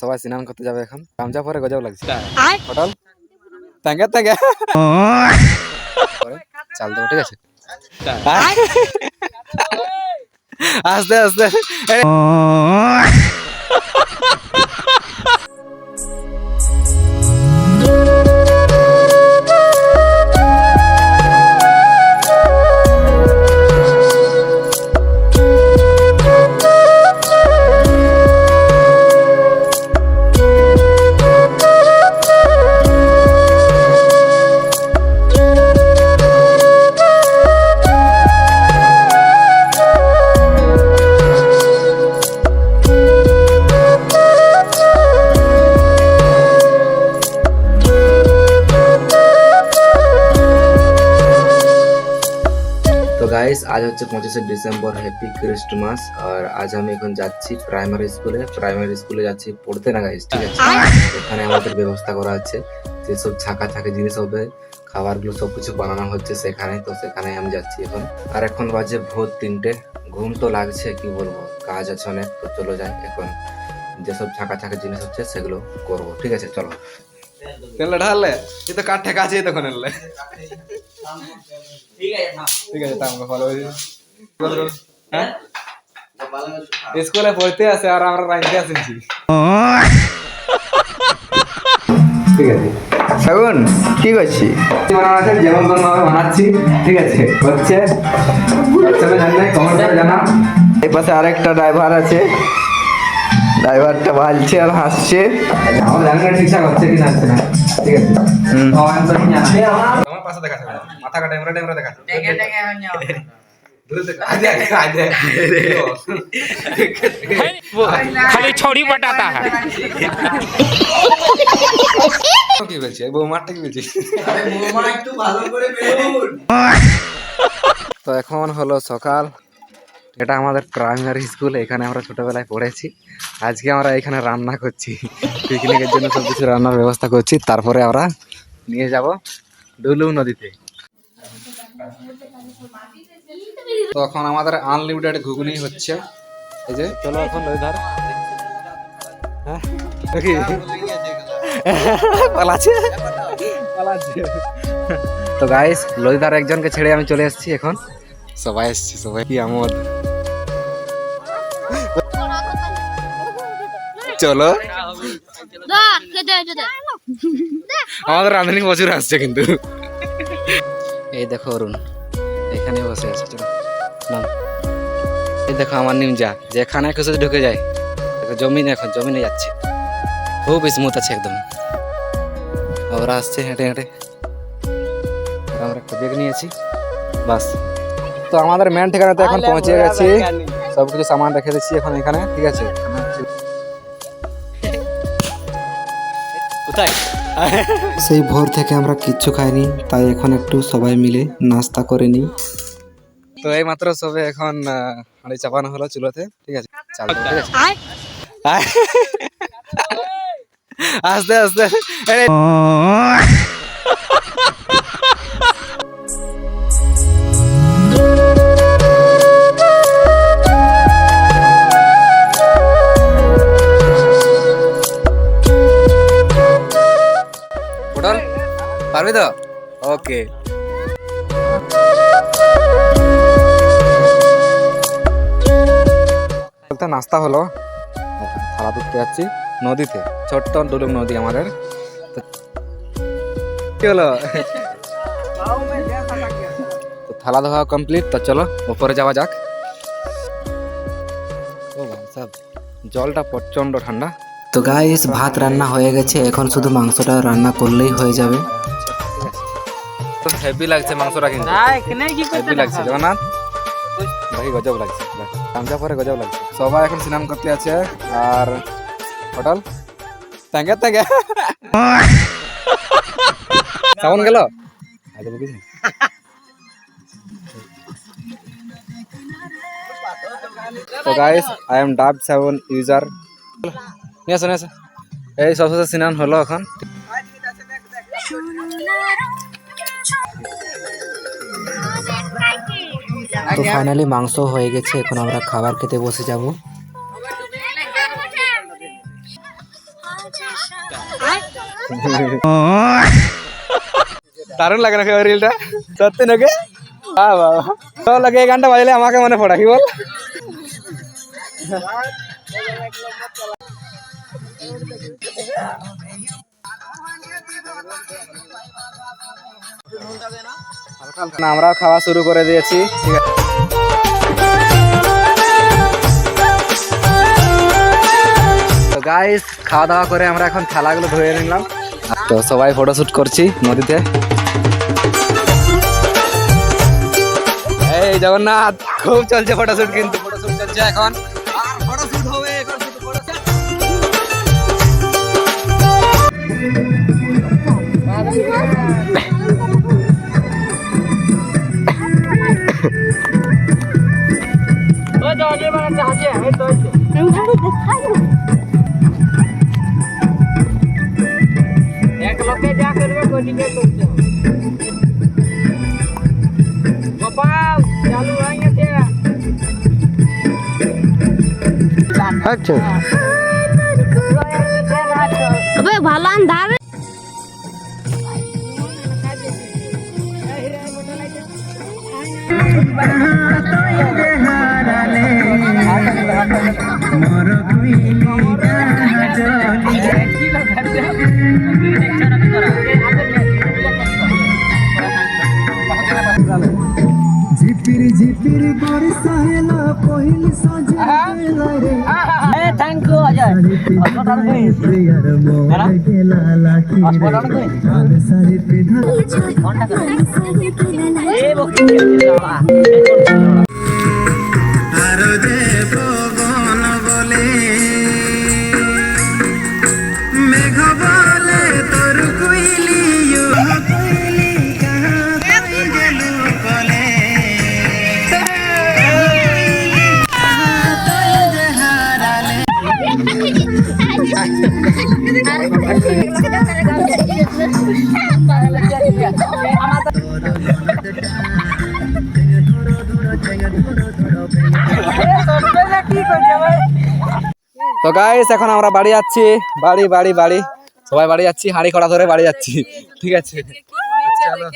সবাই স্নান করতে যাবে এখন। গামছা পরে গজব লাগছে। পটল ট্যাঙ্গে ট্যাঙ্গে চাল দেবো, ঠিক আছে? আস্তে আস্তে গাইস, আজ হচ্ছে 25শে ডিসেম্বর। Happy Christmas. আর আজ আমি এখন যাচ্ছি প্রাইমারি স্কুলে যাচ্ছি পড়তে না গাইস, ঠিক আছে? এখানে আমাদের ব্যবস্থা করা আছে, যেসব ছাকা ছাকি জিনিস হবে, খাবারগুলো সবকিছু বানানো হচ্ছে সেখানে। তো সেখানে আমি যাচ্ছি এখন। আর এখন বাজে ভোর 3টে। ঘুম তো লাগছে, কি বলবো, কাজ আছে অনেক। তো চলো যাই, এখন যেসব ছাকা ছাকি জিনিস হচ্ছে সেগুলো করবো, ঠিক আছে? চলো। তেল ঢাললে এই তো কাঠ ঠেকা আছে তখন এলে, ঠিক আছে? তাহলে ফলো হ্যাঁ, স্কুলে পড়তে আসে আর আমরা রাইতে আসেছি, ঠিক আছে? এখন কি করছি বানানো যেমন ভাবে বানাচ্ছি, ঠিক আছে? হচ্ছে জানলে কমেন্ট করে জানা। এই পাশে আরেকটা ড্রাইভার আছে, ড্রাইভারটা ভালছে আর হাসছে। আমার জানি না ঠিকঠাক হচ্ছে কি না, ঠিক আছে? আমার পাশে দেখা যাবে, মাথা কাটা এমরা ডেমরা দেখা যাবে। खाली छोड़ी बताता है। কি বলছি বৌমারটা, কি বলছি? তো এখন হলো সকাল। এটা আমাদের প্রাইমারি স্কুল, এখানে আমরা ছোটবেলায় পড়েছি। আজকে আমরা এখানে রান্না করছি, পিকনিকের জন্য সব কিছু রান্নার ব্যবস্থা করছি। তারপরে আমরা নিয়ে যাব ডুলু নদীতে। তো এখন আমাদের আনলিমিটেড ঘুগনি হচ্ছে, এই যে। চলো এখন ওই ধার, হ্যাঁ পালাচ্ছে। তো গাইস, লইদার একজনকে ছেড়ে আমি চলে এসেছি এখন। সবাই এসছি, সবাই কি আমোদ। চলো, আমাদের রাঁধুনি প্রচুর আসছে কিন্তু। এই দেখো অরুণ এখানে বসে আছে। চলো নাম। এই দেখো আমার নিমজা, যেখানে খুশি ঢুকে যায়। দেখো জমিনে, এখন জমিনে যাচ্ছে, খুব স্মুথ আছে একদম। ওরা আসছে হেঁটে হেঁটে, আমরা একটা ব্যাগ নিয়েছি, বাস। তো আমাদের মেন ঠিকানাতে এখন পৌঁছে গেছি, সবকিছু সামান রেখে দিচ্ছি এখন এখানে, ঠিক আছে? কোথায়? সেই ভোর থেকে আমরা কিচ্ছু খাইনি, তাই এখন একটু সবাই মিলে নাস্তা করে নিই। তো এই মাত্র সবে এখন হাঁড়ি চাপানো হলো চুলোতে, ঠিক আছে? চালু, ঠিক আছে? আস্তে আস্তে পারবি তো? ওকে। নাস্তা হলো, থালা ধুতে যাচ্ছি নদীতে, ছোট্ট ডুলুম নদী আমাদের। কি হলো, থালা ধোয়া কমপ্লিট। তো চলো উপরে যাওয়া যাক। ও সব জলটা প্রচন্ড ঠান্ডা। তো গাইস, ভাত রান্না হয়ে গেছে, এখন শুধু মাংসটা রান্না করলেই হয়ে যাবে। হেভি লাগছে মাংসটা, কিন্তু হেভি লাগছে জগন্নাথ ভাই, গজব লাগছে। গামছা পরে গজব লাগছে। সবাই এখন স্নান করতে আছে। আর হোটেল ট্যাঙ্গে ট্যাঙ্গে সাবন গেল। তো গাইস, আই এম ডাব সাবন ইউজার। নিয়ে আসো, নিয়ে আসো। এই সব স্নান হলো এখন। তো ফাইনালি মাংস হয়ে গেছে, এখন আমরা খাবার খেতে বসে যাব। দারুণ লাগে নাকি রিলটা সত্যি নাকি তো লাগে এই গানটা বাজলে আমাকে মনে পড়া কি বল আমরাও খাওয়া শুরু করে দিয়েছি ঠিক আছে তো গাইস খাওয়া দাওয়া করে আমরা এখন থালাগুলো ধুয়ে নিলাম তো সবাই ফটোশুট করছি নদীতে এই জগন্নাথ খুব চলছে ফটোশুট কিন্তু ফটোশুট চলছে এখন আর ফটোশুট হবে এখন শুধু ফটোশুট अच्छा अबे भाला अंधार झिपिर झिपिर बरसा हेला पहिली सजला रे थैंक यू अजय प्रियर मोर गेला लाखी रे धान सारी पिधा आरो दे पवन बोले मेघ बोले तोर कोइली यो कोइली कहां गेलु कोले তো গাইস এখন আমরা বাড়ি যাচ্ছি বাড়ি বাড়ি বাড়ি সবাই বাড়ি যাচ্ছি হাঁড়ি কড়া ধরে বাড়ি যাচ্ছি ঠিক আছে চলো